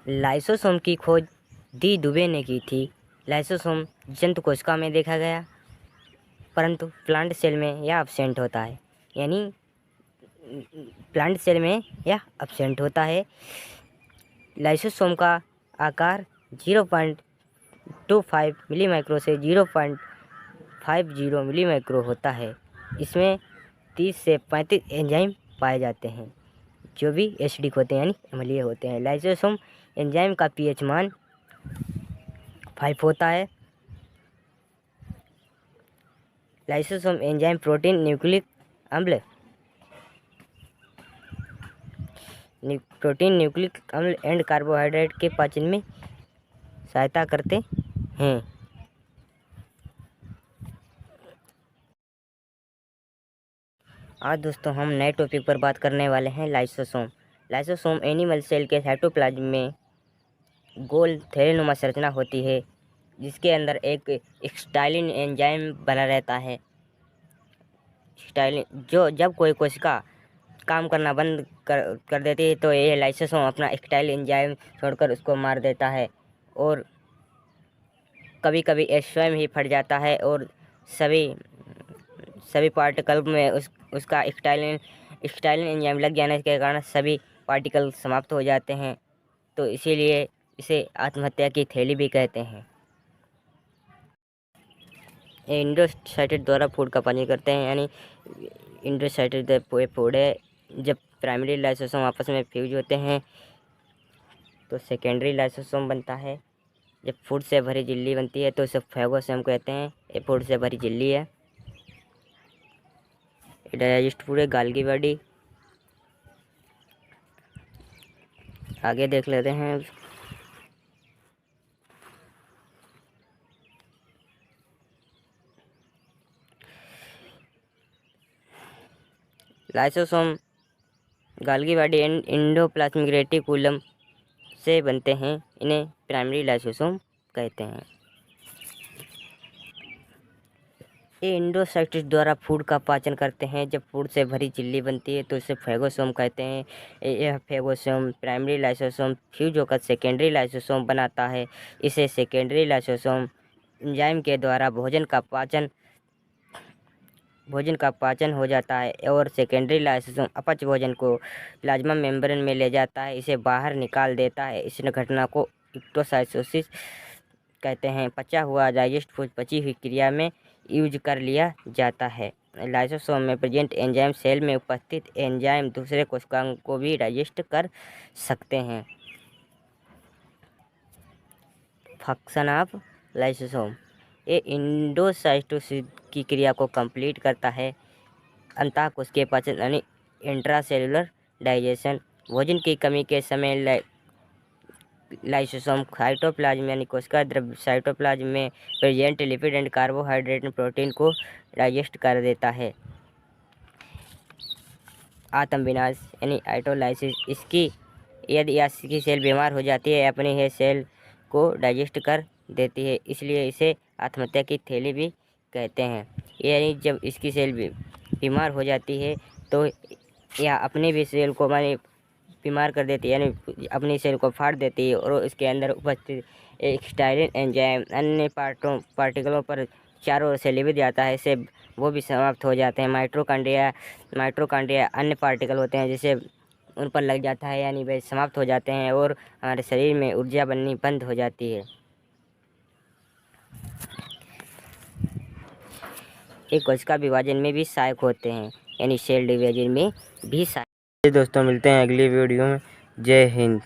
Lysosome की खोज D Dubey ने की थी। लाइसोसोम जंतु कोशिका में देखा गया, परंतु प्लांट सेल में यह एब्सेंट होता है, यानी प्लांट सेल में यह एब्सेंट होता है। लाइसोसोम का आकार 0.25 मिलीमाइक्रो से 0.50 मिलीमाइक्रो होता है। इसमें 30 से 35 एंजाइम पाए जाते हैं जो भी एसिडिक होते हैं यानी अम्लीय होते हैं। लाइसोसोम एंजाइम का पीएच मान 5 होता है। लाइसोसोम एंजाइम प्रोटीन, न्यूक्लिक अम्ल एंड कार्बोहाइड्रेट के पाचन में सहायता करते हैं। आज दोस्तों हम नए टॉपिक पर बात करने वाले हैं लाइसोसोम। लाइसोसोम एनिमल सेल के साइटोप्लाज्म में गोल थैलेनुमा संरचना होती है, जिसके अंदर एक स्टाइलिन एंजाइम बना रहता है। स्टाइलिन जो जब कोई कोशिका काम करना बंद कर देती है तो ये लाइसोसोम अपना स्टाइलिन एंजाइम छोड़कर उसको मार देता है, और कभी कभी ये स्वयं ही फट जाता है और सभी पार्टिकल में उसका स्टाइलिन एंजाइम लग जाने के कारण सभी पार्टिकल समाप्त हो जाते हैं। तो इसीलिए इसे आत्महत्या की थैली भी कहते हैं। ये इंडोसाइटेट द्वारा फूड का पाचन करते हैं, यानी इंडोसाइटेट फूड है। जब प्राइमरी लाइसोसोम आपस में फ्यूज होते हैं तो सेकेंडरी लाइसोसोम बनता है। जब फूड से भरी झिल्ली बनती है तो इसे फैगोसोम कहते हैं। ये फूड से भरी झिल्ली है। डाइजेस्ट फूड है, गाल्गी बॉडी। आगे देख लेते हैं। Lysosome Golgi body and endoplasmic reticulum से बनते हैं। इन्हें प्राइमरी लाइसोसोम कहते हैं। ये इंडोसाइट्स द्वारा फूड का पाचन करते हैं। जब फूड से भरी झिल्ली बनती है तो इसे फैगोसोम कहते हैं। यह फैगोसोम प्राइमरी लाइसोसोम फ्यूज होकर सेकेंडरी लाइसोसोम बनाता है। इसे सेकेंडरी लाइसोसोम एंजाइम के द्वारा भोजन का पाचन हो जाता है, और सेकेंडरी लाइसोसोम अपच भोजन को प्लाज्मा मेम्ब्रेन में ले जाता है, इसे बाहर निकाल देता है। इस घटना को एप्टोसाइटोसिस कहते हैं। पचा हुआ डाइजेस्ट फूड पची हुई क्रिया में यूज कर लिया जाता है। लाइसोसोम में प्रेजेंट एंजाइम सेल में उपस्थित एंजाइम दूसरे कोशिकाओं को भी डाइजेस्ट कर सकते हैं। फंक्शन ऑफ लाइसोसोम, ये इंडोसाइटोसिस की क्रिया को कंप्लीट करता है। अंतःकोशिकीय पाचन यानी इंट्रासेलुलर डाइजेशन। भोजन की कमी के समय लाइसोसोम साइटोप्लाज्म यानी कोशिका द्रव्य साइटोप्लाज्म में present lipid and carbohydrate protein को डाइजेस्ट कर देता है। आत्म विनाश यानी आइटोलाइसिस, यदि इसकी सेल बीमार हो जाती है अपनी ही सेल को डाइजेस्ट कर देती है, इसलिए इसे आत्महत्या की थैली भी कहते हैं। यानी जब इसकी सेल बीमार हो जाती है तो यह अपनी भी सेल को बीमार कर देती है, यानी अपनी सेल को फाड़ देती है, और इसके अंदर उपस्थित एक स्टाइलिन एंजाइम अन्य पार्टिकलों पर चारों ओर से लिपिड जाता है, इससे वो भी समाप्त हो जाते हैं। माइटोकॉन्ड्रिया अन्य पार्टिकल होते हैं जिसे उन पर लग जाता है, यानी वे समाप्त हो जाते हैं और हमारे शरीर में ऊर्जा बननी बंद हो जाती है। एक कोशिका विभाजन में भी सहायक होते हैं, यानी सेल डिवीजन में भी सहायक। दोस्तों मिलते हैं अगली वीडियो में। जय हिंद।